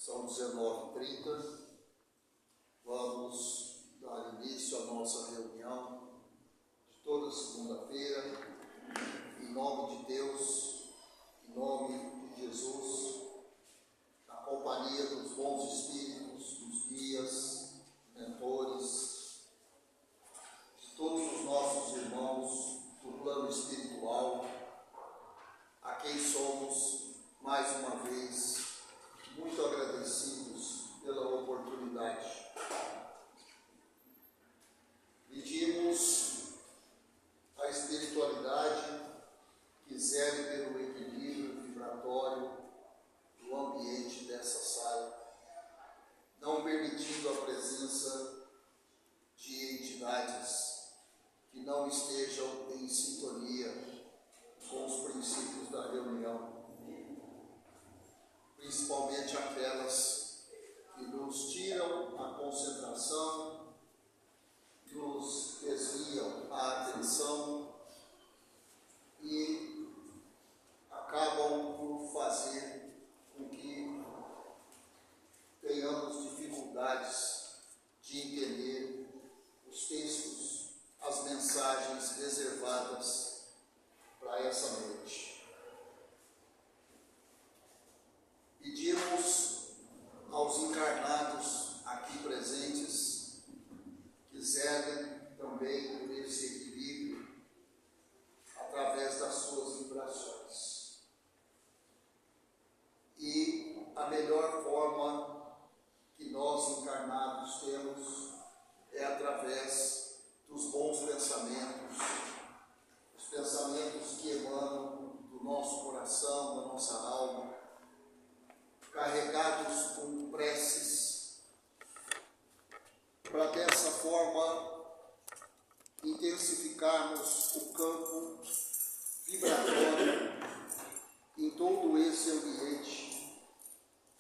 São 19h30, vamos dar início à nossa reunião de toda segunda-feira, em nome de Deus, em nome de Jesus, na companhia dos bons espíritos, dos guias, mentores, de todos os nossos irmãos do plano espiritual, a quem somos, mais uma vez, muito agradecidos pela oportunidade. Pedimos a espiritualidade que zele pelo equilíbrio vibratório do ambiente dessa sala, não permitindo a presença de entidades que não estejam em sintonia com os princípios da reunião, principalmente aquelas que nos tiram a concentração, nos desviam a atenção e acabam por fazer com que tenhamos dificuldades de entender os textos, as mensagens reservadas para essa noite. Pedimos aos encarnados aqui presentes que zelem também por esse equilíbrio através das suas vibrações. E a melhor forma que nós encarnados temos é através dos bons pensamentos, os pensamentos que emanam do nosso coração, da nossa alma, carregados com preces, para dessa forma intensificarmos o campo vibratório em todo esse ambiente,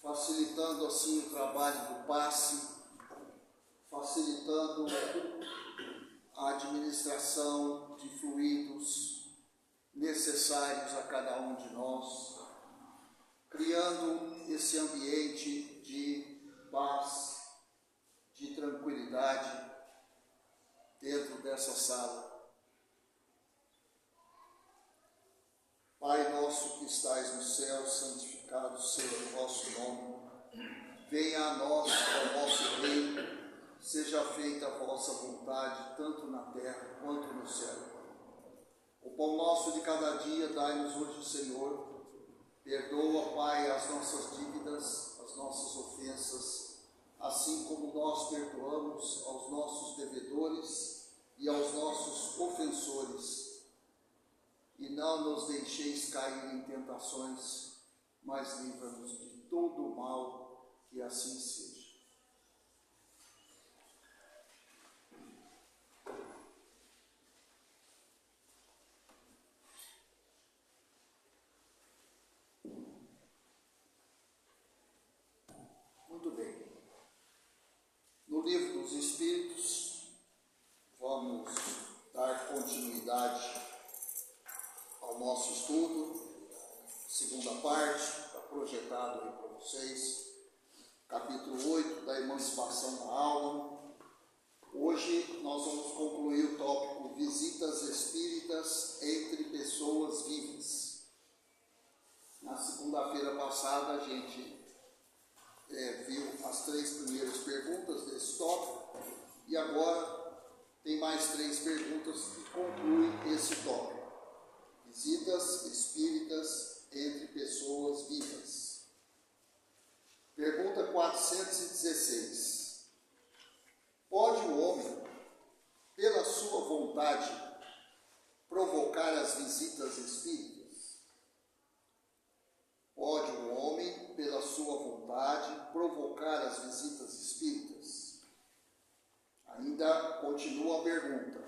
facilitando assim o trabalho do passe, facilitando a administração de fluidos necessários a cada um de nós, criando esse ambiente de paz, de tranquilidade dentro dessa sala. Pai nosso que estais no céu, santificado seja o vosso nome. Venha a nós o vosso reino, seja feita a vossa vontade, tanto na terra quanto no céu. O pão nosso de cada dia dai-nos hoje, Senhor. Perdoa, Pai, as nossas dívidas, as nossas ofensas, assim como nós perdoamos aos nossos devedores e aos nossos ofensores. E não nos deixeis cair em tentações, mas livra-nos de todo o mal, que assim seja. Muito bem. No Livro dos Espíritos, vamos dar continuidade ao nosso estudo, segunda parte, está projetado aí para vocês, capítulo 8 da Emancipação da Alma. Hoje nós vamos concluir o tópico Visitas Espíritas entre Pessoas Vivas. Na segunda-feira passada a gente viu as 3 primeiras perguntas desse tópico e agora tem mais 3 perguntas que concluem esse tópico. Visitas espíritas entre pessoas vivas. Pergunta 416. Pode o homem, pela sua vontade, provocar as visitas espíritas? Pode o homem, pela sua vontade, provocar as visitas espíritas? Ainda continua a pergunta.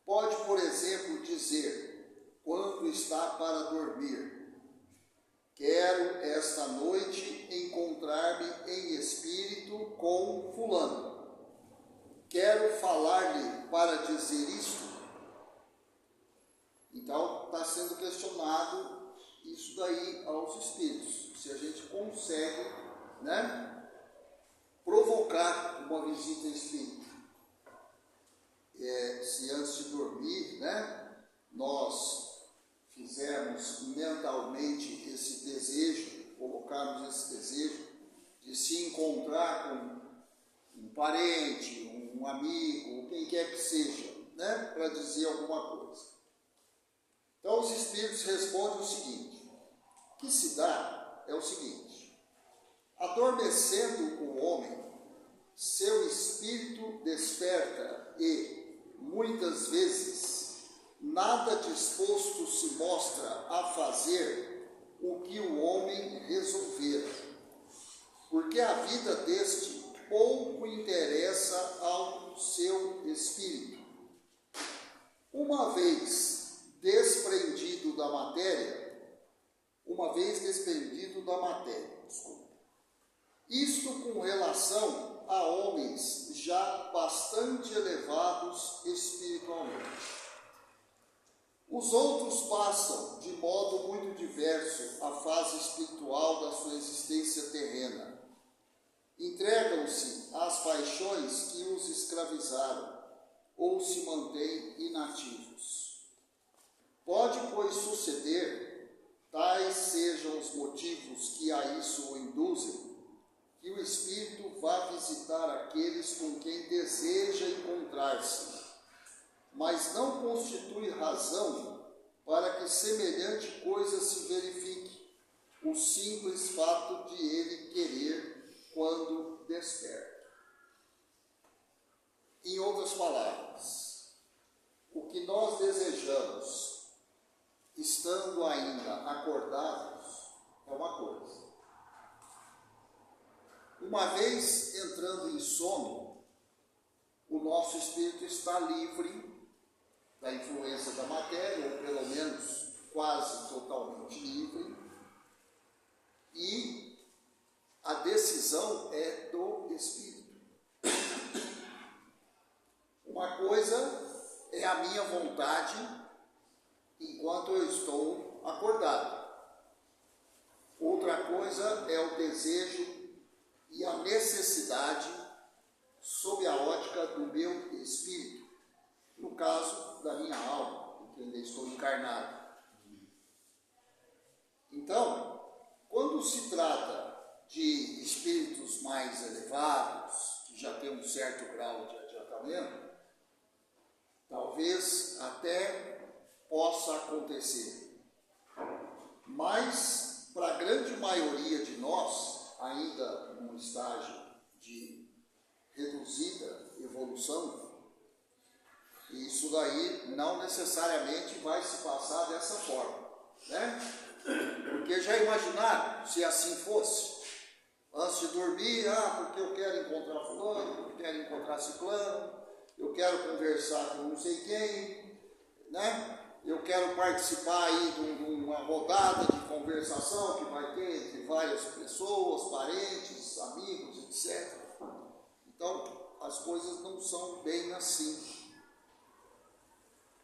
Pode, por exemplo, dizer, quando está para dormir, quero esta noite encontrar-me em espírito com fulano. Quero falar-lhe para dizer isto? Então, está sendo questionado isso daí aos espíritos, se a gente consegue né, provocar uma visita espírita. Se antes de dormir, né, nós fizermos mentalmente esse desejo, colocarmos esse desejo de se encontrar com um parente, um amigo, quem quer que seja, né, para dizer alguma coisa. Então os espíritos respondem o seguinte: o que se dá é o seguinte: adormecendo o homem, seu espírito desperta e, muitas vezes, nada disposto se mostra a fazer o que o homem resolver, porque a vida deste pouco interessa ao seu espírito. Uma vez desprendido da matéria, isto com relação a homens já bastante elevados espiritualmente. Os outros passam de modo muito diverso a fase espiritual da sua existência terrena. Entregam-se às paixões que os escravizaram ou se mantêm inativos. Pode, pois, suceder, tais sejam os motivos que a isso o induzem, que o espírito vá visitar aqueles com quem deseja encontrar-se, mas não constitui razão para que semelhante coisa se verifique, o simples fato de ele querer quando desperta. Em outras palavras, o que nós desejamos, estando ainda acordados, é uma coisa. Uma vez entrando em sono, o nosso espírito está livre da influência da matéria, ou pelo menos quase totalmente livre, e a decisão é do espírito. Uma coisa é a minha vontade enquanto eu estou acordado. Outra coisa é o desejo e a necessidade sob a ótica do meu espírito, no caso da minha alma, porque ainda estou encarnado. Então, quando se trata de espíritos mais elevados, que já têm um certo grau de adiantamento, talvez até possa acontecer. Mas, para a grande maioria de nós, ainda num estágio de reduzida evolução, isso daí não necessariamente vai se passar dessa forma, né? Porque já imaginaram se assim fosse? Antes de dormir, porque eu quero encontrar fulano, eu quero encontrar ciclano, eu quero conversar com não sei quem, né? Eu quero participar aí de uma rodada de conversação que vai ter entre várias pessoas, parentes, amigos, etc. Então, as coisas não são bem assim.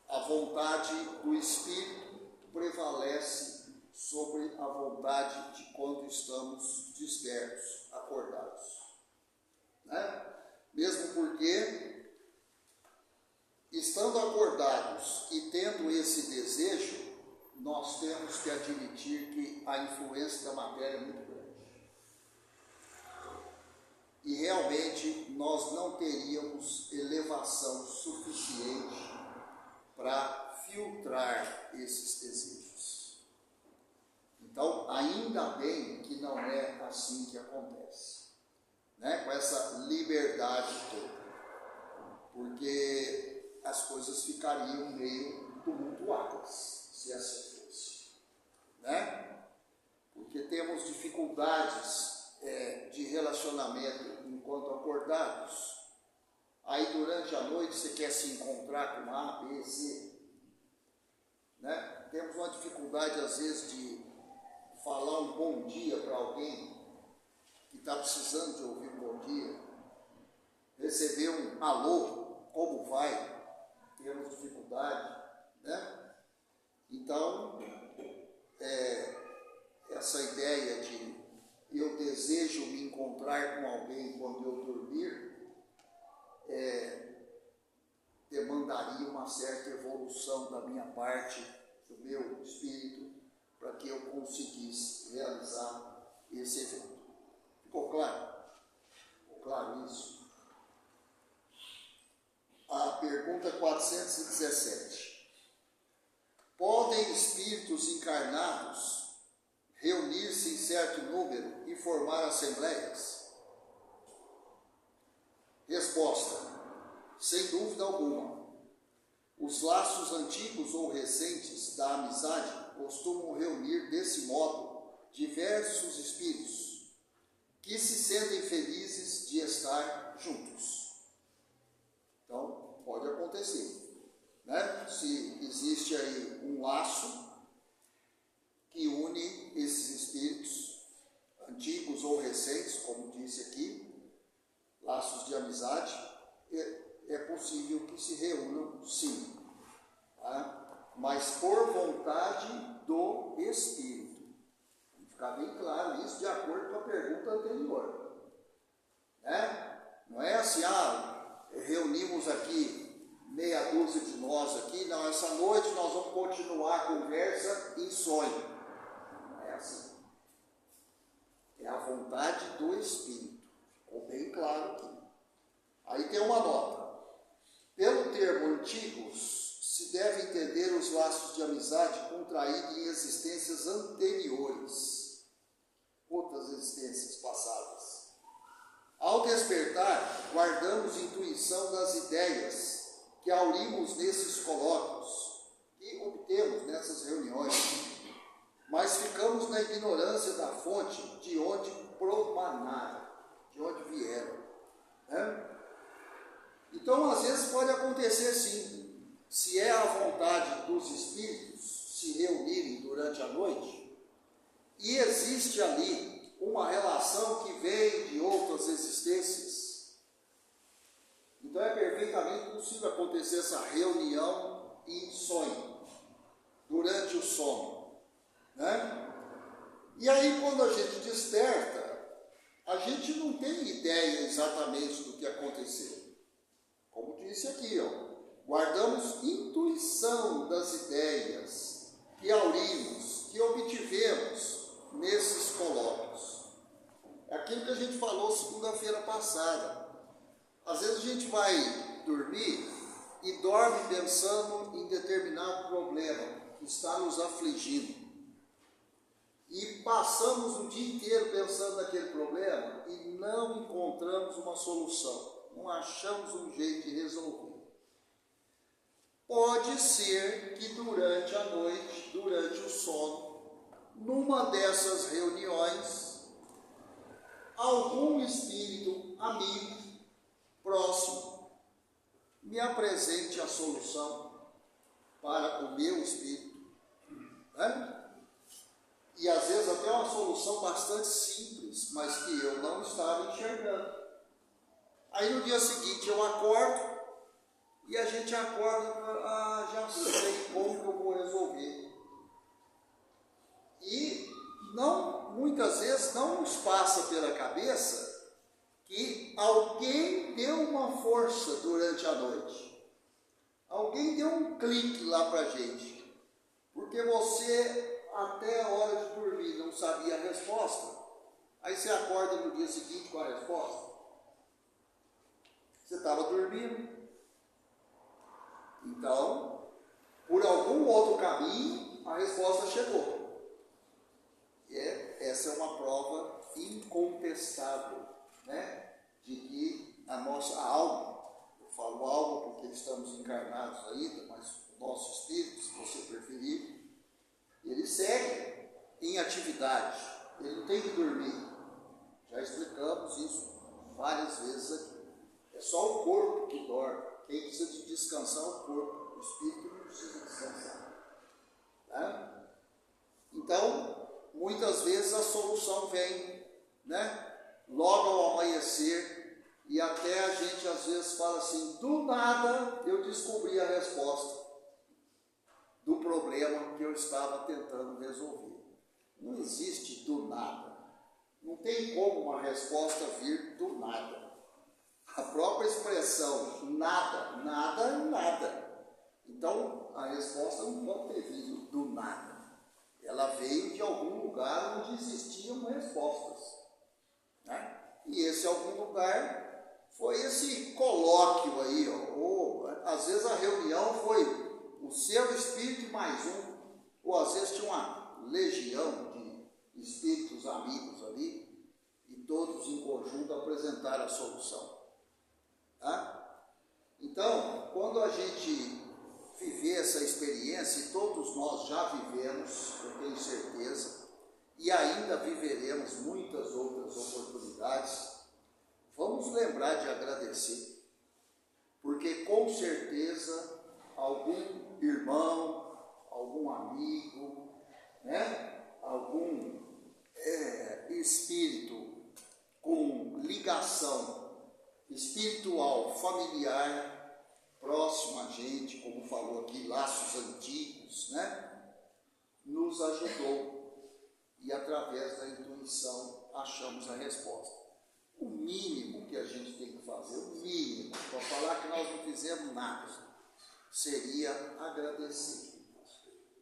A vontade do espírito prevalece sobre a vontade de quando estamos despertos, acordados, né? Mesmo porque, estando acordados e tendo esse desejo, nós temos que admitir que a influência da matéria é muito grande. E realmente nós não teríamos elevação suficiente para filtrar esses desejos. Então, ainda bem que não é assim que acontece, né? Com essa liberdade toda, porque as coisas ficariam meio tumultuadas, se assim fosse, né? Porque temos dificuldades de relacionamento enquanto acordados. Aí durante a noite você quer se encontrar com A, B, C, né? Temos uma dificuldade às vezes de falar um bom dia para alguém que está precisando de ouvir um bom dia, receber um alô, como vai? Temos dificuldade, né? Então, essa ideia de eu desejo me uma certa evolução da minha parte, do meu espírito, para que eu conseguisse realizar esse evento. Ficou claro? Ficou claro isso? A pergunta 417. Podem espíritos encarnados reunir-se em certo número e formar assembleias? Resposta: sem dúvida alguma. Os laços antigos ou recentes da amizade costumam reunir desse modo diversos espíritos que se sentem felizes de estar juntos. Então, pode acontecer, né? Se existe aí um laço que une esses espíritos antigos ou recentes, como disse aqui, laços de amizade, é possível que se reúnam sim, tá? Mas por vontade do Espírito. Tem que ficar bem claro isso de acordo com a pergunta anterior, né? Não é assim, reunimos aqui meia dúzia de nós aqui, não, essa noite nós vamos continuar a conversa em sonho. Não é assim. É a vontade do Espírito. Ficou bem claro aqui. Aí tem uma nota. Pelo termo antigos, se deve entender os laços de amizade contraídos em existências anteriores, outras existências passadas. Ao despertar, guardamos intuição das ideias que aurimos nesses colóquios e obtemos nessas reuniões, mas ficamos na ignorância da fonte de onde promanaram, de onde vieram, né? Então, às vezes pode acontecer sim, se é a vontade dos espíritos se reunirem durante a noite, e existe ali uma relação que vem de outras existências. Então é perfeitamente possível acontecer essa reunião em sonho, durante o sono, né? E aí quando a gente desperta, a gente não tem ideia exatamente do que aconteceu. Como disse aqui, guardamos intuição das ideias que aurimos, que obtivemos nesses colóquios. É aquilo que a gente falou segunda-feira passada. Às vezes a gente vai dormir e dorme pensando em determinado problema que está nos afligindo. E passamos o dia inteiro pensando naquele problema e não encontramos uma solução. Não achamos um jeito de resolver. Pode ser que durante a noite, durante o sono, numa dessas reuniões, algum espírito amigo, próximo, me apresente a solução para o meu espírito, né? E às vezes até uma solução bastante simples, mas que eu não estava enxergando. Aí no dia seguinte eu acordo e a gente acorda, já sei como que eu vou resolver. E muitas vezes não nos passa pela cabeça que alguém deu uma força durante a noite. Alguém deu um clique lá para a gente. Porque você até a hora de dormir não sabia a resposta. Aí você acorda no dia seguinte com a resposta. Você estava dormindo. Então, por algum outro caminho, a resposta chegou. E essa é uma prova incontestável, né? De que a nossa alma, eu falo alma porque estamos encarnados ainda, mas o nosso espírito, se você preferir, ele segue em atividade. Ele não tem que dormir. Já explicamos isso várias vezes aqui. É só o corpo que dorme. Quem precisa de descansar é o corpo. O espírito não precisa descansar. Né? Então, muitas vezes a solução vem, né? Logo ao amanhecer, e até a gente às vezes fala assim, do nada eu descobri a resposta do problema que eu estava tentando resolver. Não existe do nada. Não tem como uma resposta vir do nada. A própria expressão nada, nada, nada. Então, a resposta não pode ter vindo do nada. Ela veio de algum lugar onde existiam respostas, né? E esse algum lugar foi esse colóquio aí, ou às vezes a reunião foi o seu espírito mais um, ou às vezes tinha uma legião de espíritos amigos ali, e todos em conjunto apresentaram a solução, tá? Então, quando a gente viver essa experiência, e todos nós já vivemos, eu tenho certeza, e ainda viveremos muitas outras oportunidades, vamos lembrar de agradecer, porque com certeza algum irmão, algum amigo, né, algum espírito com ligação espiritual, familiar, próximo a gente, como falou aqui, laços antigos, né, nos ajudou, e através da intuição achamos a resposta. O mínimo que a gente tem que fazer, o mínimo, para falar que nós não fizemos nada, seria agradecer.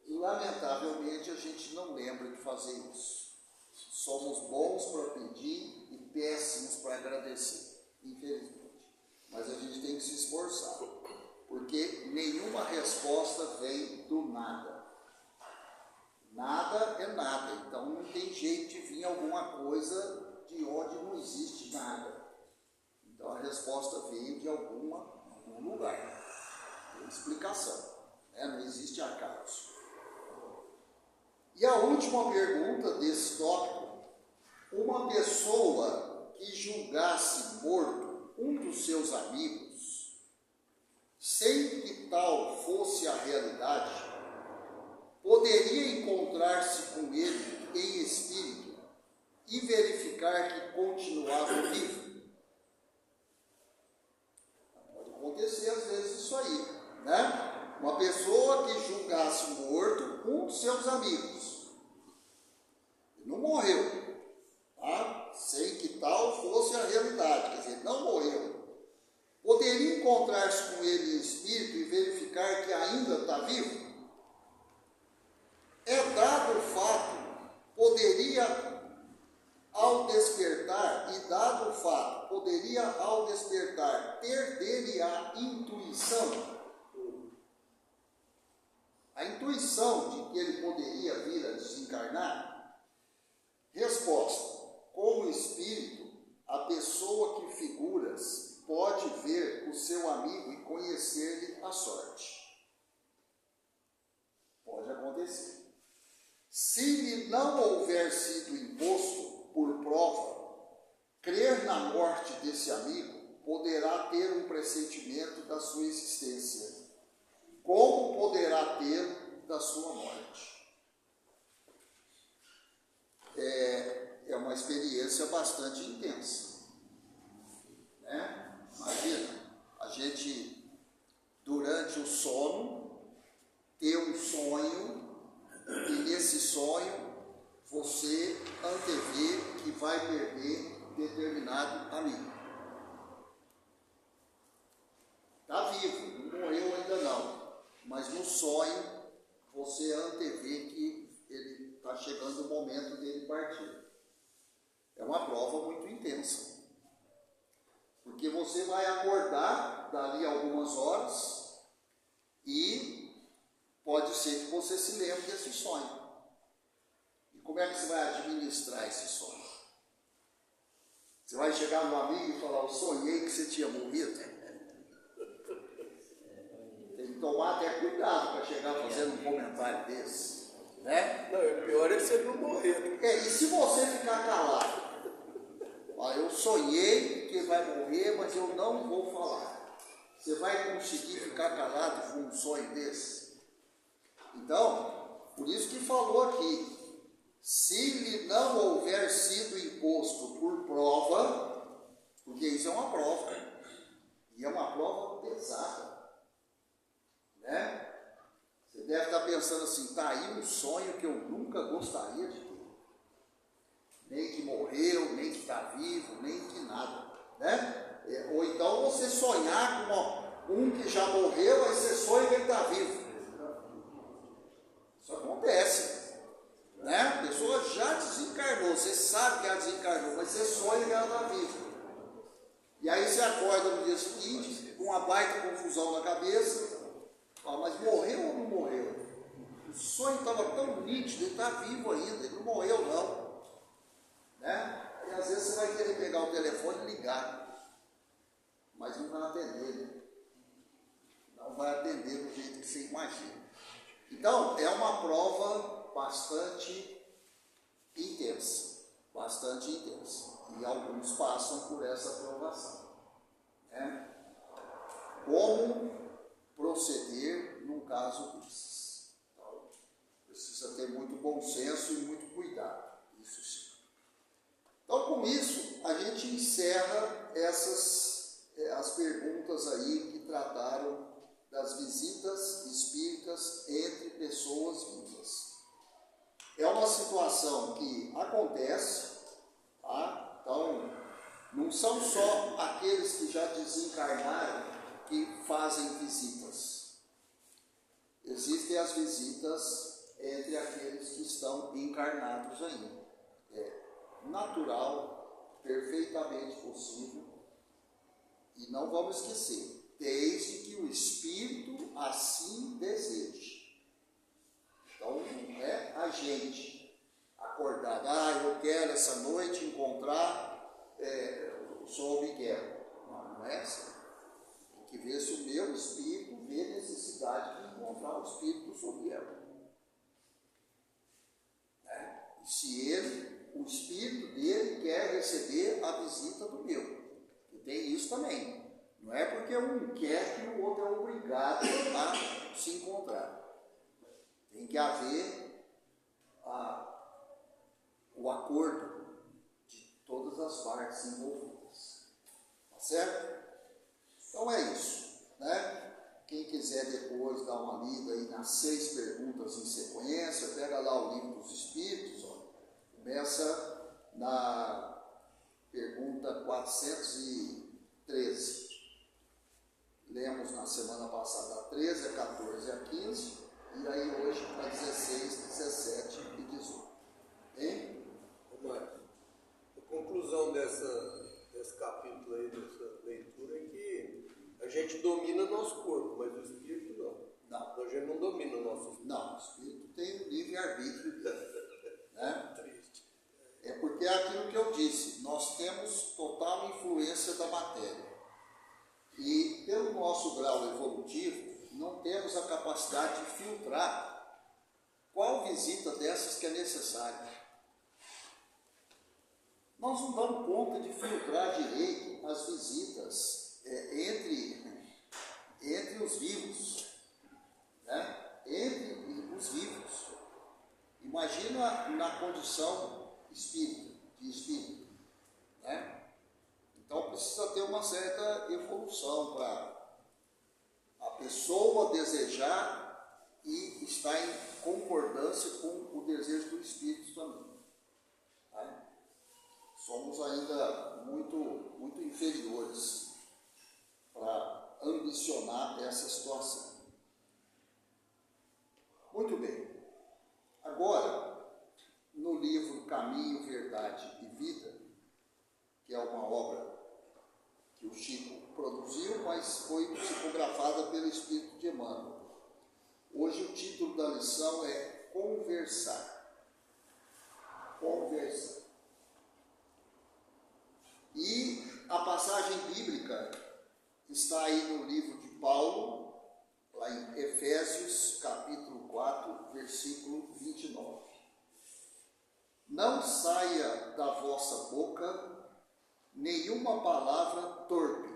E lamentavelmente a gente não lembra de fazer isso. Somos bons para pedir e péssimos para agradecer, infelizmente. Mas a gente tem que se esforçar, porque nenhuma resposta vem do nada. Nada é nada, então não tem jeito de vir alguma coisa de onde não existe nada. Então a resposta veio de algum lugar. Tem explicação, né? Não existe acaso. E a última pergunta desse tópico: uma pessoa que julgasse morto um dos seus amigos, sem que tal fosse a realidade, poderia encontrar-se com ele em espírito e verificar que continuava vivo? Pode acontecer às vezes isso aí, né? Uma pessoa que julgasse morto um dos seus amigos, não morreu, tá? Sem que tal fosse a realidade, quer dizer, não morreu, poderia encontrar-se com ele em espírito e verificar que ainda está vivo? É dado o fato, poderia ao despertar, ter dele a intuição de que ele poderia vir a desencarnar? Resposta: como espírito, a pessoa que figuras pode ver o seu amigo e conhecer-lhe a sorte. Pode acontecer. Se lhe não houver sido imposto por prova, crer na morte desse amigo, poderá ter um pressentimento da sua existência, como poderá ter da sua morte. É uma experiência bastante intensa, né? Imagina, a gente, durante o sono, ter um sonho, e nesse sonho você antevê que vai perder determinado amigo. Está vivo, não morreu ainda não, mas no sonho você antevê que ele está chegando o momento dele partir. É uma prova muito intensa, porque você vai acordar dali a algumas horas e pode ser que você se lembre desse sonho. E como é que você vai administrar esse sonho? Você vai chegar no amigo e falar: eu sonhei que você tinha morrido? Tem que tomar até cuidado para chegar fazendo um comentário desse, né? Não, o pior é você não morrer. E se você ficar calado? Eu sonhei que ele vai morrer, mas eu não vou falar. Você vai conseguir ficar calado com um sonho desse? Então, por isso que falou aqui: se lhe não houver sido imposto por prova, porque isso é uma prova, e é uma prova pesada, né? Você deve estar pensando assim: está aí um sonho que eu nunca gostaria de ter, nem que morreu, nem que está vivo, nem que nada, né? Ou então você sonhar Um que já morreu, aí você sonha que ele está vivo. Isso acontece, né? A pessoa já desencarnou, você sabe que ela desencarnou, mas você sonha que ela está viva. E aí você acorda no dia seguinte, com uma baita confusão na cabeça, fala, mas morreu ou não morreu? O sonho estava tão nítido, ele está vivo ainda, ele não morreu não. Né? E às vezes você vai querer pegar o telefone e ligar, mas não vai atender, né? Não vai atender do jeito que você imagina. Então, é uma prova bastante intensa, e alguns passam por essa provação. Né? Como proceder num caso desses? Então, precisa ter muito bom senso e muito cuidado, isso sim. Então, com isso, a gente encerra as perguntas aí que trataram das visitas espíritas entre pessoas vivas. É uma situação que acontece, tá? Então, não são só aqueles que já desencarnaram que fazem visitas. Existem as visitas entre aqueles que estão encarnados ainda. É natural, perfeitamente possível, e não vamos esquecer, desde que o espírito assim deseje. Então não é a gente acordar, eu quero essa noite encontrar o São Miguel. Não é assim. Tem que ver se o meu espírito vê necessidade de encontrar o espírito do São Miguel. E se o espírito dele quer receber a visita do meu. E tem isso também. Não é porque um quer que o outro é obrigado a se encontrar. Tem que haver o acordo de todas as partes envolvidas. Tá certo? Então é isso, né? Quem quiser depois dar uma lida aí nas 6 perguntas em sequência, pega lá o livro dos Espíritos, ó. Começa na pergunta 413. Lemos na semana passada a 13, a 14 e a 15, e aí hoje para 16, 17 e 18. Hein? Marcos, a conclusão desse capítulo aí, dessa leitura, é que a gente domina o nosso corpo, mas o espírito não. Não. A gente não domina o nosso espírito. Não, o espírito tem o livre-arbítrio dele. Né? Triste. É porque é aquilo que eu disse, nós temos total influência da matéria. E pelo nosso grau evolutivo, não temos a capacidade de filtrar qual visita dessas que é necessária. Nós não damos conta de filtrar direito as visitas entre os vivos, né? Entre os vivos. Imagina na condição de espírito, né? Então precisa ter uma certa evolução para a pessoa desejar e estar em concordância com o desejo do espírito também. Tá? Somos ainda muito inferiores para ambicionar essa situação. Muito bem. Agora, no livro Caminho, Verdade e Vida, que é uma obra que o Chico produziu, mas foi psicografada pelo Espírito de Emmanuel. Hoje o título da lição é Conversar. Conversar. E a passagem bíblica está aí no livro de Paulo, lá em Efésios, capítulo 4, versículo 29. Não saia da vossa boca nenhuma palavra torpe,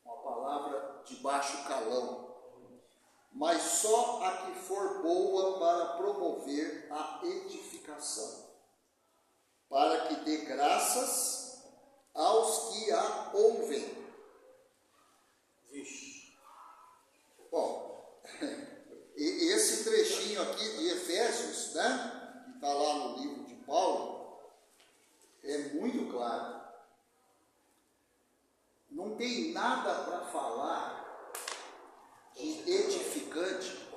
uma palavra de baixo calão, mas só a que for boa para promover a edificação, para que dê graças aos que a ouvem. Vixe. Bom, esse trechinho aqui de Efésios, né, que está lá no livro de Paulo, é muito claro. Não não tem nada para falar de edificante,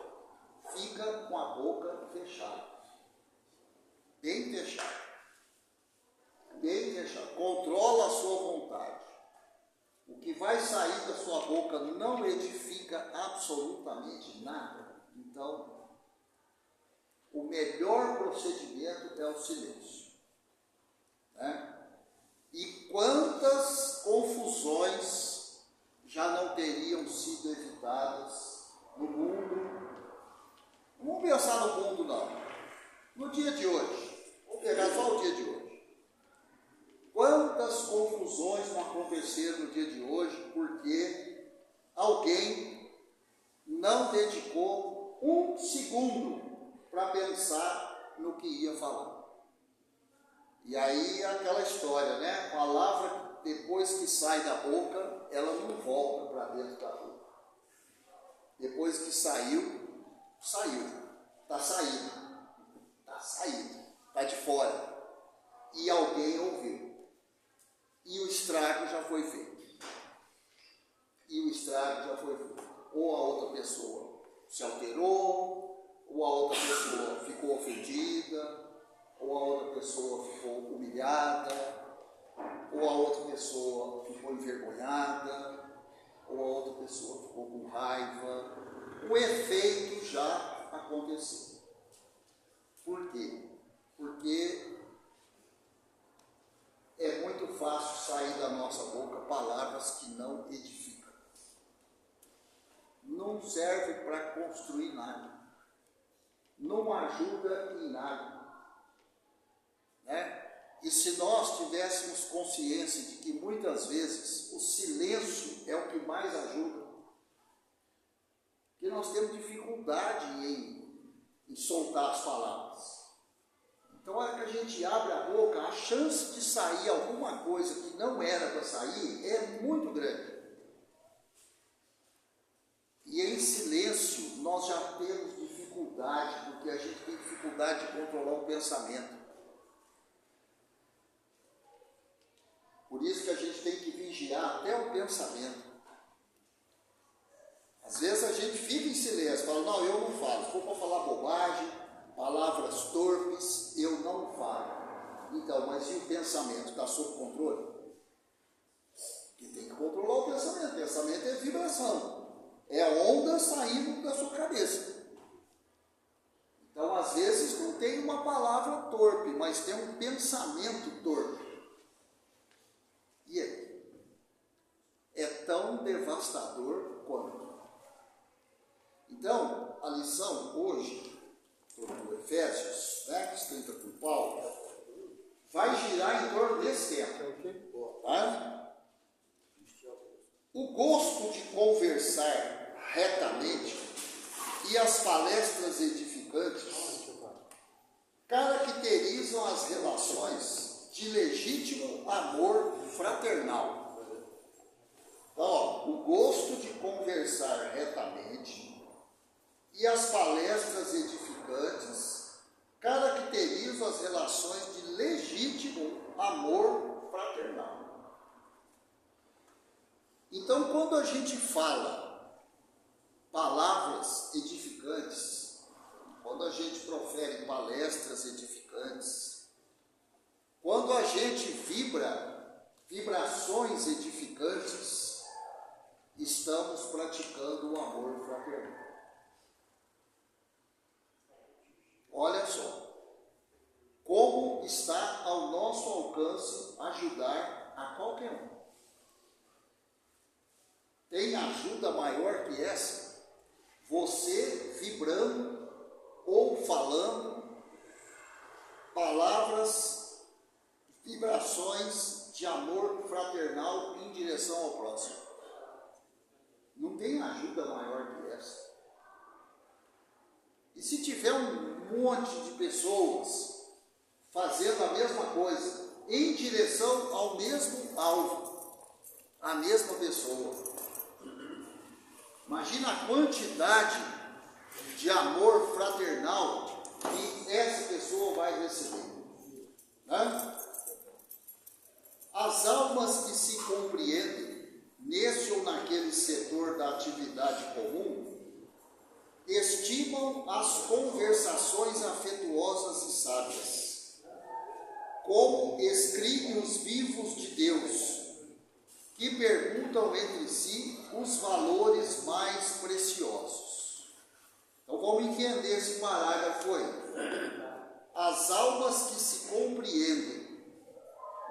fica com a boca fechada. Bem fechada. Bem fechada. Controla a sua vontade. O que vai sair da sua boca não edifica absolutamente nada. Então, o melhor procedimento é o silêncio. Né? E quantas confusões já não teriam sido evitadas no mundo? Não vamos pensar no mundo, não. No dia de hoje. Vamos pegar só o dia de hoje. Quantas confusões não aconteceram no dia de hoje porque alguém não dedicou um segundo para pensar no que ia falar. E aí aquela história, né? A palavra, depois que sai da boca, ela não volta para dentro da boca. Depois que saiu, saiu. Está saindo. Está saindo. Está de fora. E alguém ouviu. E o estrago já foi feito. Ou a outra pessoa se alterou, ou a outra pessoa ficou ofendida, ou a outra pessoa ficou humilhada, ou a outra pessoa ficou envergonhada, ou a outra pessoa ficou com raiva. O efeito já aconteceu. Por quê? Porque é muito fácil sair da nossa boca palavras que não edificam. Não serve para construir nada. Não ajuda em nada. Né? E se nós tivéssemos consciência de que muitas vezes o silêncio é o que mais ajuda, que nós temos dificuldade em soltar as palavras. Então, a hora que a gente abre a boca, a chance de sair alguma coisa que não era para sair é muito grande. E em silêncio, nós já temos dificuldade, porque a gente tem dificuldade de controlar o pensamento. Por isso que a gente tem que vigiar até o pensamento. Às vezes a gente fica em silêncio, fala, não, eu não falo. Se for para falar bobagem, palavras torpes, eu não falo. Então, mas e o pensamento? Está sob controle? Que tem que controlar o pensamento. O pensamento é vibração. É onda saindo da sua cabeça. Então, às vezes, não tem uma palavra torpe, mas tem um pensamento torpe. E aí? É tão devastador quanto. Então, a lição hoje, do Efésios, né, que escrita por Paulo, vai girar em torno desse tema. Tá? O gosto de conversar retamente e as palestras edificantes caracterizam as relações de legítimo amor fraternal. Então, ó, o gosto de conversar retamente e as palestras edificantes caracterizam as relações de legítimo amor fraternal. Então, quando a gente fala palavras edificantes, quando a gente profere palestras edificantes, quando a gente vibra vibrações edificantes, estamos praticando o amor fraternal. Olha só, como está ao nosso alcance ajudar a qualquer um. Tem ajuda maior que essa? Você vibrando ou falando palavras, vibrações de amor fraternal em direção ao próximo. Não tem ajuda maior que essa. E se tiver um monte de pessoas fazendo a mesma coisa, em direção ao mesmo alvo, à mesma pessoa, imagina a quantidade de amor fraternal que essa pessoa vai receber. Né? As almas que se compreendem naquele setor da atividade comum, estimam as conversações afetuosas e sábias, como escritos vivos de Deus, que perguntam entre si os valores mais preciosos. Então vamos entender esse parágrafo aí. As almas que se compreendem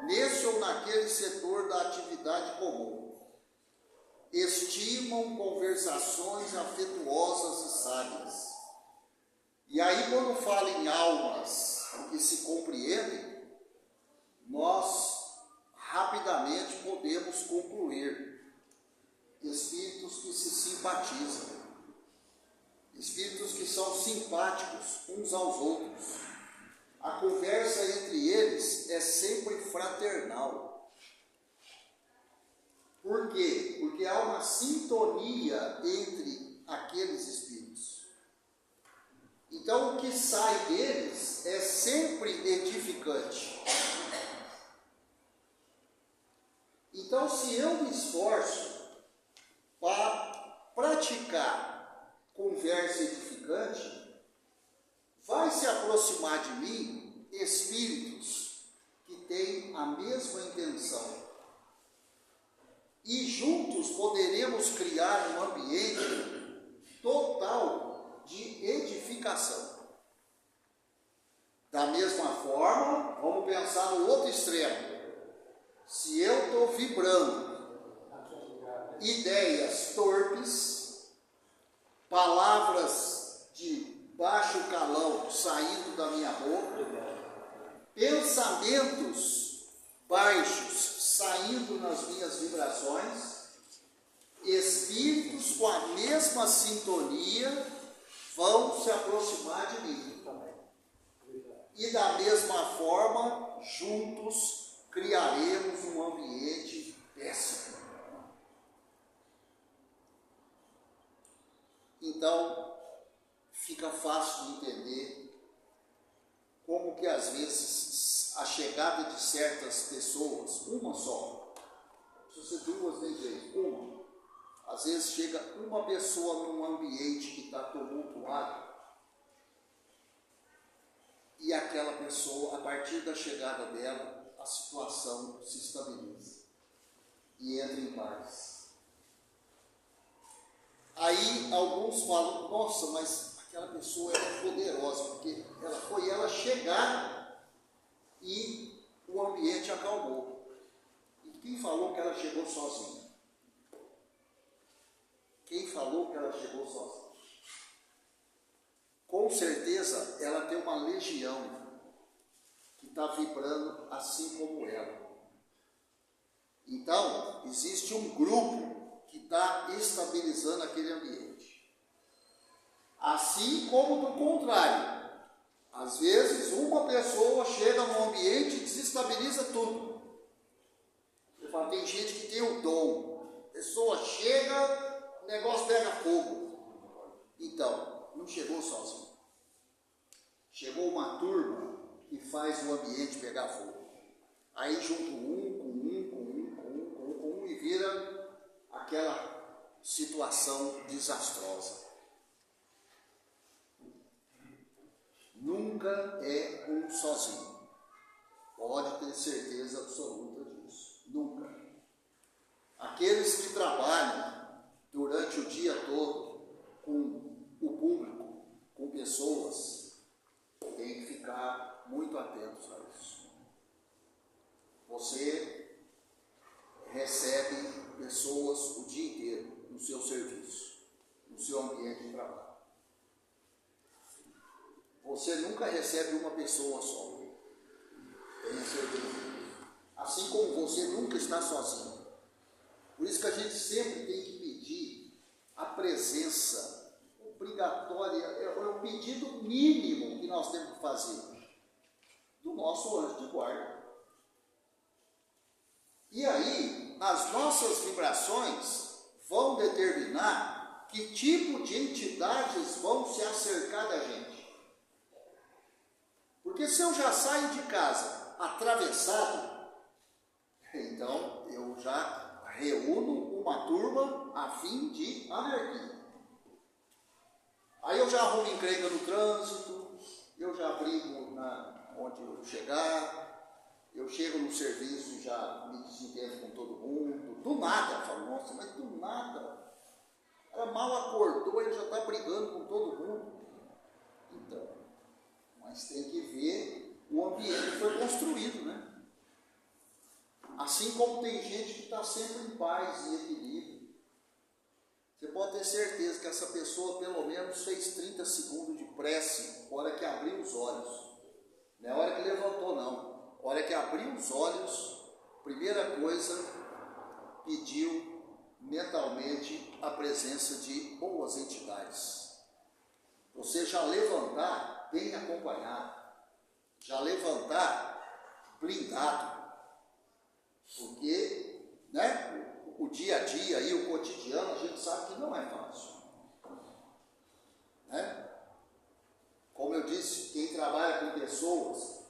nesse ou naquele setor da atividade comum estimam conversações afetuosas e sábias. E aí, quando fala em almas que se compreendem, nós rapidamente podemos concluir: espíritos que se simpatizam, espíritos que são simpáticos uns aos outros. A conversa entre eles é sempre fraternal. Por quê? Porque há uma sintonia entre aqueles espíritos. Então, o que sai deles é sempre edificante. Então, se eu me esforço para praticar conversa edificante, vai se aproximar de mim espíritos que têm a mesma intenção. E juntos poderemos criar um ambiente total de edificação. Da mesma forma, vamos pensar no outro extremo. Se eu estou vibrando ideias torpes, palavras de baixo calão saindo da minha boca, pensamentos baixos saindo nas minhas vibrações, espíritos com a mesma sintonia vão se aproximar de mim. E da mesma forma, juntos criaremos um ambiente péssimo. Então, fica fácil de entender como que às vezes a chegada de certas pessoas, uma só, não precisa ser duas nem três, uma, às vezes chega uma pessoa num ambiente que está tumultuado, e aquela pessoa, a partir da chegada dela, a situação se estabiliza e entra em paz. Aí alguns falam: nossa, mas aquela pessoa era poderosa, porque foi ela chegar e o ambiente acalmou. E quem falou que ela chegou sozinha? Quem falou que ela chegou sozinha? Com certeza ela tem uma legião que está vibrando assim como ela. Então, existe um grupo que está estabilizando aquele ambiente. Assim como do contrário. Às vezes, uma pessoa chega no ambiente e desestabiliza tudo. Eu falo, tem gente que tem o dom. A pessoa chega, o negócio pega fogo. Então, não chegou sozinho. Chegou uma turma que faz o ambiente pegar fogo. Aí junto um e vira aquela situação desastrosa. Nunca é um sozinho. Pode ter certeza absoluta disso. Nunca. Aqueles que trabalham durante o dia todo com o público, com pessoas, têm que ficar muito atentos a isso. Você recebe pessoas o dia inteiro no seu serviço, no seu ambiente de trabalho. Você nunca recebe uma pessoa só. Tenha certeza. Assim como você nunca está sozinho. Por isso que a gente sempre tem que pedir a presença obrigatória, é o pedido mínimo que nós temos que fazer do nosso anjo de guarda. E aí, as nossas vibrações vão determinar que tipo de entidades vão se acercar da gente. Porque se eu já saio de casa atravessado, então eu já reúno uma turma a fim de anarquia. Aí eu já arrumo encrenca no trânsito, eu já brigo onde eu chegar, eu chego no serviço e já me desentendo com todo mundo, do nada. Eu falo, nossa, mas do nada. Ela mal acordou, ele já está brigando com todo mundo. Então, mas tem que ver o ambiente que foi construído, né? Assim como tem gente que está sempre em paz e equilíbrio. Você pode ter certeza que essa pessoa pelo menos fez 30 segundos de prece na hora que abriu os olhos. Não é a hora que levantou, não. A hora que abriu os olhos, primeira coisa, pediu mentalmente a presença de boas entidades. Você já levantar bem acompanhado, já levantar blindado, porque, né, o dia a dia e o cotidiano a gente sabe que não é fácil, né? Como eu disse, quem trabalha com pessoas,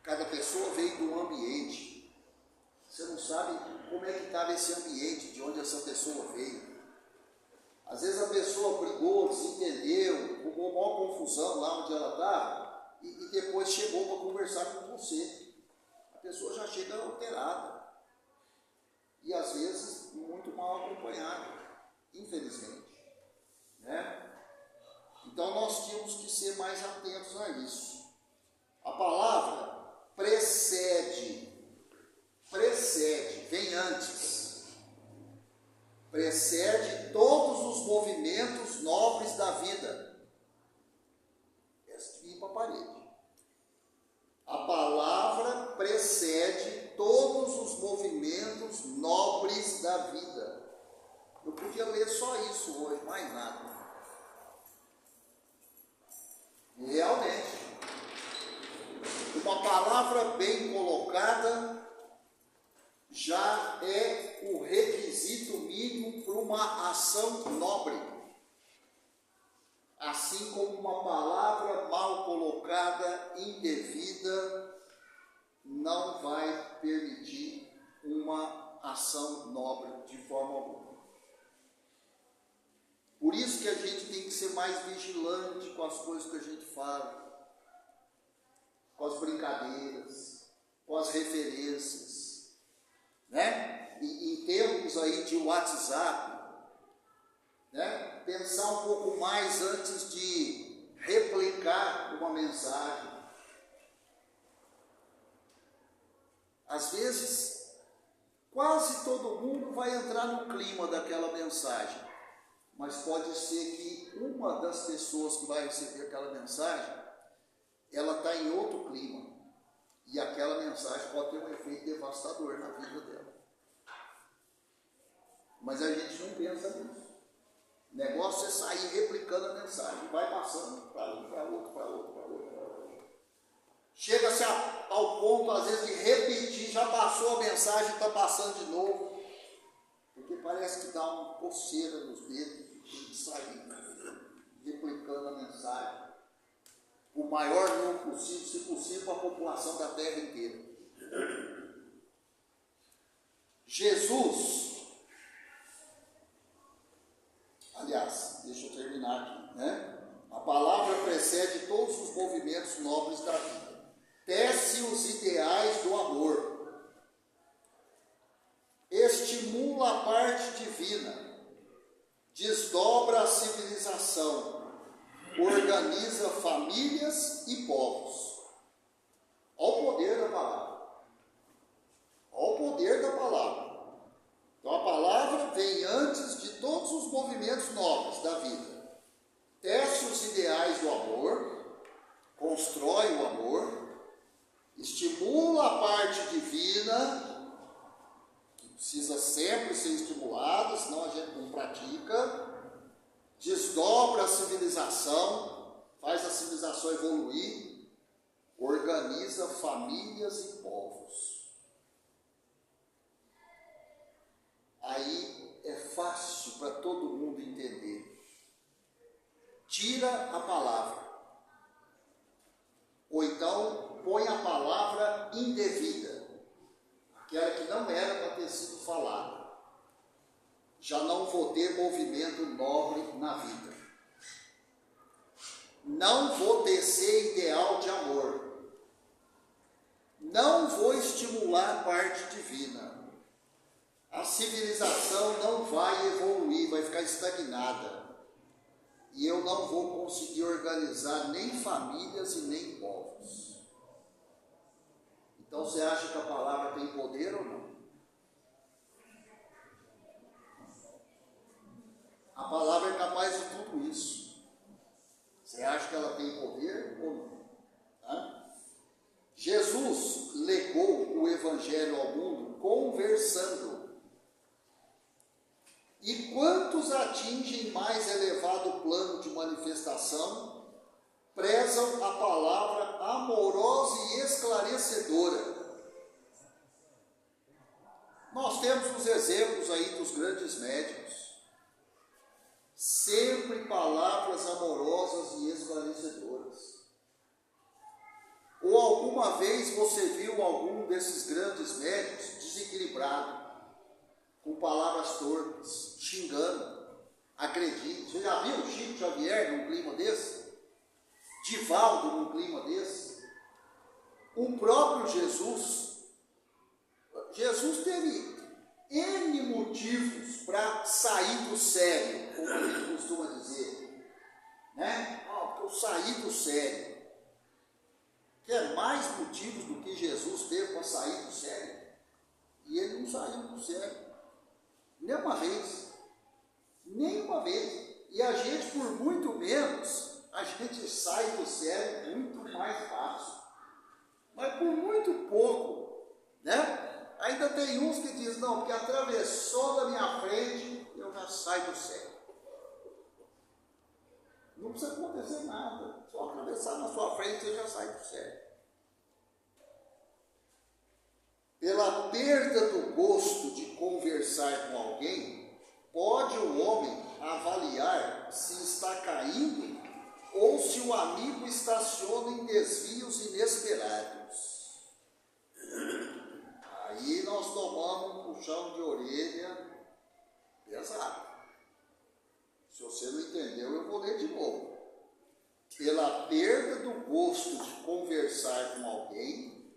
cada pessoa veio de um ambiente. Você não sabe como é que estava esse ambiente, de onde essa pessoa veio. Às vezes a pessoa brigou, desentendeu, ficou uma confusão lá onde ela estava, e depois chegou para conversar com você. A pessoa já chega alterada. E às vezes muito mal acompanhada, infelizmente, né? Então nós tínhamos que ser mais atentos a isso. A palavra precede, vem antes, precede todos os movimentos nobres da vida. Essa aqui para a parede. A palavra precede todos os movimentos nobres da vida. Eu podia ler só isso hoje, mais nada. Realmente, uma palavra bem colocada já é o requisito mínimo para uma ação nobre. Assim como uma palavra mal colocada, indevida, não vai permitir uma ação nobre de forma alguma. Por isso que a gente tem que ser mais vigilante com as coisas que a gente fala, com as brincadeiras, com as referências, né? E em termos aí de WhatsApp, né? Pensar um pouco mais antes de replicar uma mensagem. Às vezes, quase todo mundo vai entrar no clima daquela mensagem, mas pode ser que uma das pessoas que vai receber aquela mensagem, ela está em outro clima, e aquela mensagem pode ter um efeito devastador na vida dela. Mas a gente não pensa nisso. O negócio é sair replicando a mensagem, vai passando para um, para outro, para outro, para outro, para outro. Chega-se ao ponto, às vezes, de repetir, já passou a mensagem, está passando de novo, porque parece que dá uma coceira nos dedos, de sair replicando a mensagem, o maior número possível, se possível, para a população da terra inteira. Jesus, aliás, deixa eu terminar aqui, né? A palavra precede todos os movimentos nobres da vida. Tece os ideais do amor. Estimula a parte divina. Desdobra a civilização. Organiza famílias e povos. Olha o poder da palavra. Olha o poder da palavra. Então a palavra vem antes de todos os movimentos nobres da vida. Tece os ideais do amor, constrói o amor, estimula a parte divina, que precisa sempre ser estimulada, senão a gente não pratica, desdobra a civilização, faz a civilização evoluir, organiza famílias e povos. Aí é fácil para todo mundo entender. Tira a palavra, ou então põe a palavra indevida, aquela que não era para ter sido falada. já não vou ter movimento nobre na vida. Não vou tecer ideal de amor. Não vou estimular a parte divina. A civilização não vai evoluir, vai ficar estagnada. E eu não vou conseguir organizar nem famílias e nem povos. Então você acha que a palavra tem poder ou não? A palavra é capaz de tudo isso. Você acha que ela tem poder ou não? Tá? Jesus legou o evangelho ao mundo conversando. E quantos atingem mais elevado plano de manifestação, prezam a palavra amorosa e esclarecedora. Nós temos os exemplos aí dos grandes médicos. Sempre palavras amorosas e esclarecedoras. Ou alguma vez você viu algum desses grandes médicos desequilibrado, com palavras torpes, xingando, agredindo? Você já viu Chico Xavier num clima desse? Divaldo num clima desse? O próprio Jesus teve N motivos para sair do sério, como a gente costuma dizer, né? Porque eu saí do sério. Quer mais motivos do que Jesus teve para sair do sério? E ele não saiu do sério, nem uma vez, e a gente, por muito menos, a gente sai do sério muito mais fácil, mas por muito pouco, né? Ainda tem uns que dizem, não, porque atravessou da minha frente, eu já saio do sério. Não precisa acontecer nada, só atravessar na sua frente, você já sai do sério. Pela perda do gosto de conversar com alguém, pode o homem avaliar se está caindo ou se o amigo estaciona em desvios inesperados. Aí nós tomamos um puxão de orelha pesado. Se você não entendeu, eu vou ler de novo. Pela perda do gosto de conversar com alguém,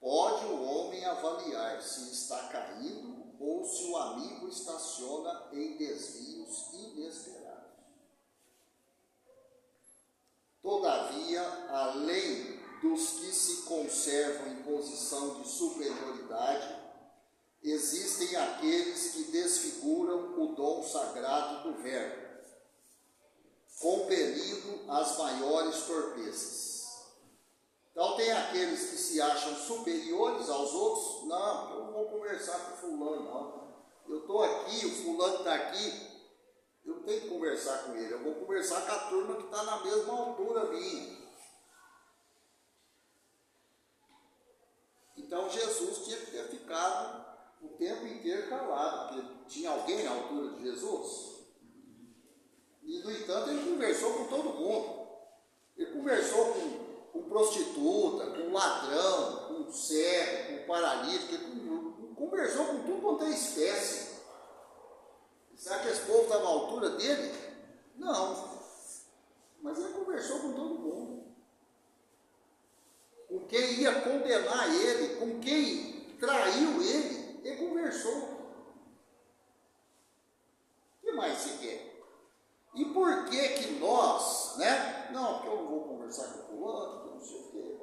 pode o homem avaliar se está caído ou se o amigo estaciona em desvios inesperados. Todavia, além dos que se conservam em posição de superioridade, existem aqueles que desfiguram o dom sagrado do verbo, compelindo as maiores torpezas. Então tem aqueles que se acham superiores aos outros. Não, eu não vou conversar com fulano, não. Eu estou aqui, o fulano está aqui, eu tenho que conversar com ele. Eu vou conversar com a turma que está na mesma altura minha. Então Jesus tinha que ter ficado o tempo inteiro calado, porque tinha alguém na altura de Jesus. E, no entanto, ele conversou com todo mundo. Ele conversou com prostituta, com ladrão, com cego, com paralítico. Ele conversou com tudo quanto é espécie. Será que esse povo estava à altura dele? Não. Mas ele conversou com todo mundo. Com quem ia condenar ele, com quem traiu ele conversou. O que mais se quer? E por que nós, né? Não, porque eu não vou conversar com o fulano, porque eu não sei o quê.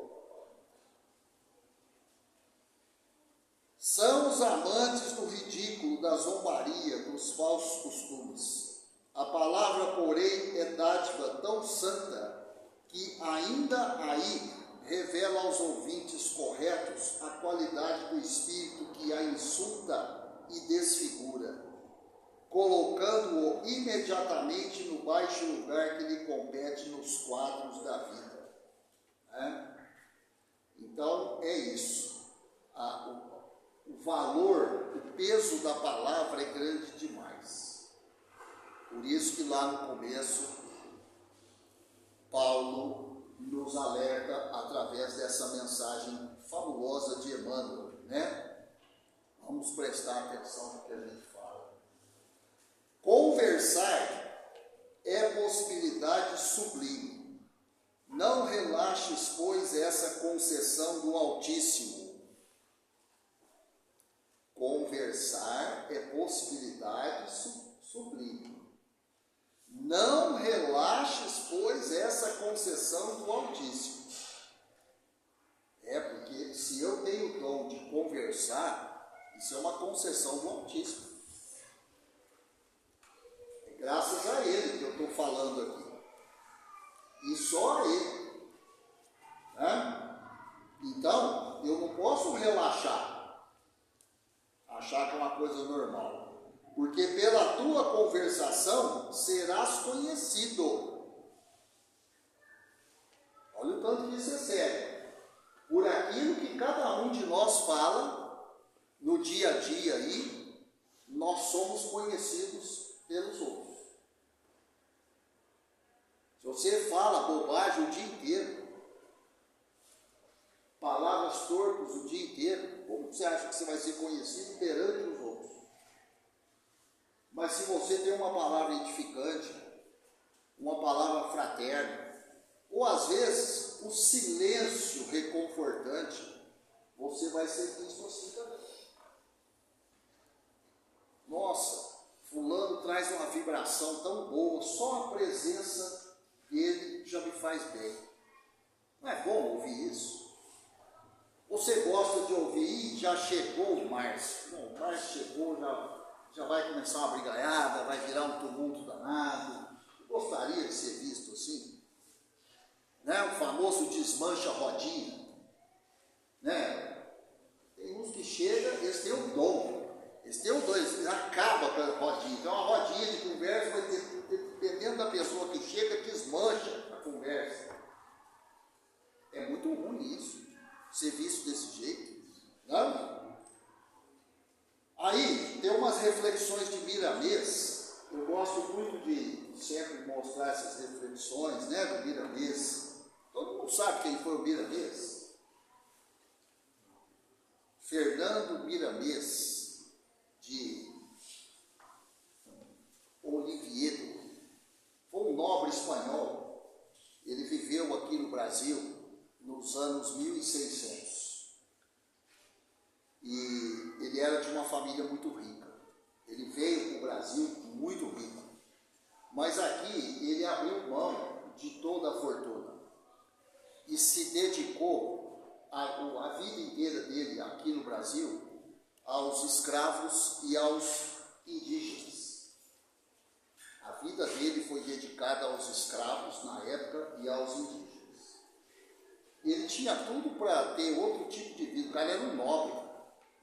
São os amantes do ridículo, da zombaria, dos falsos costumes. A palavra, porém, é dádiva tão santa que ainda aí revela aos ouvintes corretos a qualidade do espírito que a insulta e desfigura, colocando-o imediatamente no baixo lugar que lhe compete nos quadros da vida. Então, é isso. O valor, o peso da palavra é grande demais. Por isso que lá no começo, Paulo nos alerta através dessa mensagem fabulosa de Emmanuel, né? Vamos prestar atenção no que a gente fala. conversar é possibilidade sublime. Não relaxes, pois, essa concessão do Altíssimo. Conversar é possibilidade sublime. Não relaxes, pois, essa concessão do Altíssimo. Porque se eu tenho o dom de conversar, isso é uma concessão do Altíssimo. É graças a Ele que eu estou falando aqui. E só a Ele. Então, eu não posso relaxar, achar que é uma coisa normal. Porque pela tua conversação serás conhecido. Olha o tanto que isso é sério. Por aquilo que cada um de nós fala no dia a dia aí, nós somos conhecidos pelos outros. Se você fala bobagem o dia inteiro, palavras tortas o dia inteiro, como você acha que você vai ser conhecido perante os outros? Mas se você tem uma palavra edificante, uma palavra fraterna, ou às vezes o silêncio reconfortante, você vai ser visto assim também. Nossa, fulano traz uma vibração tão boa, só a presença dele já me faz bem. Não é bom ouvir isso? Você gosta de ouvir, já chegou o Márcio. Bom, o Márcio chegou, já vai começar uma brigaiada, vai virar um tumulto danado. Gostaria de ser visto assim? O famoso desmancha rodinha. Tem uns que chegam, eles têm um dom. Eles acabam com a rodinha. Então, uma rodinha de conversa vai dependendo da pessoa que chega, desmancha a conversa. É muito ruim isso, ser visto desse jeito. Não? Aí, tem umas reflexões de Miramês. Eu gosto muito de sempre mostrar essas reflexões, do Miramês. Todo mundo sabe quem foi o Miramês? Fernando Miramês, de Oviedo. Foi um nobre espanhol. Ele viveu aqui no Brasil nos anos 1600. E ele era de uma família muito rica. Ele veio para o Brasil muito rico. Mas aqui ele abriu mão de toda a fortuna e se dedicou a vida inteira dele aqui no Brasil aos escravos e aos indígenas. A vida dele foi dedicada aos escravos na época e aos indígenas. Ele tinha tudo para ter outro tipo de vida. O cara era um nobre.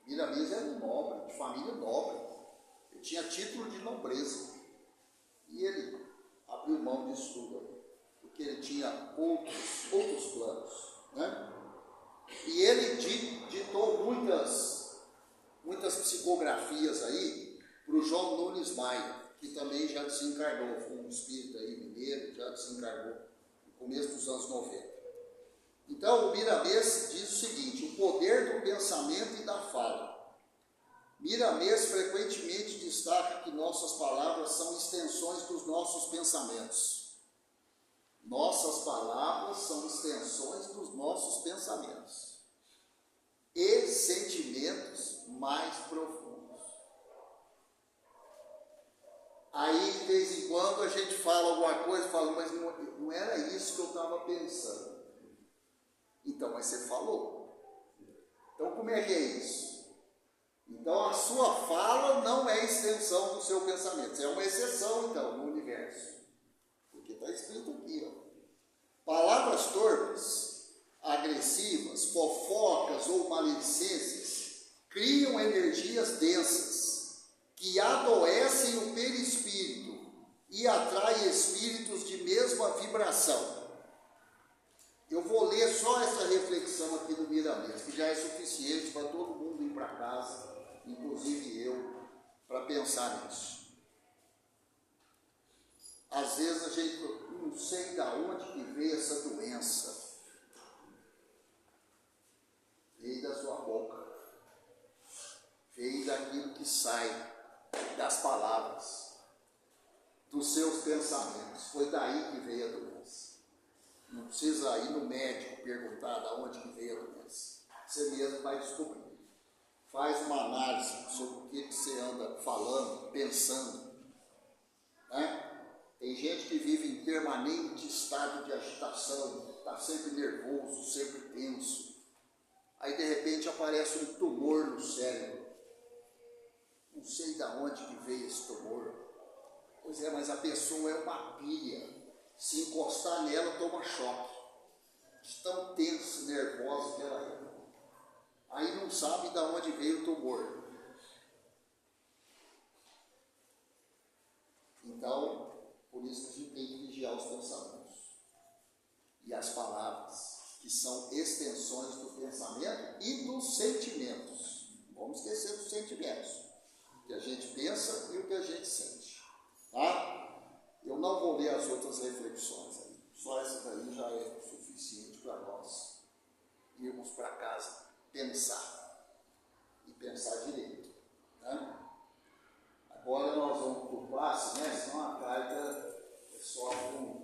Miramês era um nobre, de família nobre. Ele tinha título de nobreza. E ele abriu mão disso tudo, porque ele tinha outros planos. E ele ditou muitas psicografias aí para o João Nunes Maia, que também já desencarnou, foi um espírito aí mineiro, já desencarnou no começo dos anos 90. Então, o Miramês diz o seguinte: o poder do pensamento e da fala. Miramês frequentemente destaca que nossas palavras são extensões dos nossos pensamentos. Nossas palavras são extensões dos nossos pensamentos e sentimentos mais profundos. Aí, de vez em quando, a gente fala alguma coisa, fala, mas não era isso que eu estava pensando. Então, mas você falou. Então, como é que é isso? Então, a sua fala não é extensão do seu pensamento. É uma exceção, então, no universo. Porque está escrito aqui, palavras torpes, agressivas, fofocas ou maledicências criam energias densas que adoecem o perispírito e atraem espíritos de mesma vibração. Eu vou ler só essa reflexão aqui do Miramês, que já é suficiente para todo mundo ir para casa, inclusive eu, para pensar nisso. Às vezes a gente não sei de onde que veio essa doença. Veio da sua boca. Veio daquilo que sai das palavras. dos seus pensamentos. Foi daí que veio a doença. Não precisa ir no médico perguntar de onde que veio a doença. Você mesmo vai descobrir. Faz uma análise sobre o que você anda falando, pensando. Né? Tem gente que vive em permanente estado de agitação, está sempre nervoso, sempre tenso. Aí de repente aparece um tumor no cérebro. Não sei de onde que veio esse tumor. Pois é, mas a pessoa é uma pilha. Se encostar nela, toma choque. De tão tenso, nervosa que ela é. Aí não sabe de onde veio o tumor. Então, por isso que a gente tem que vigiar os pensamentos. E as palavras, que são extensões do pensamento e dos sentimentos. Vamos esquecer dos sentimentos. O que a gente pensa e o que a gente sente. Tá? Eu não vou ler as outras reflexões aí. Só essa daí já é suficiente para nós irmos para casa pensar. E pensar direito. Né? Agora nós vamos por classe, né? Senão a carga é só com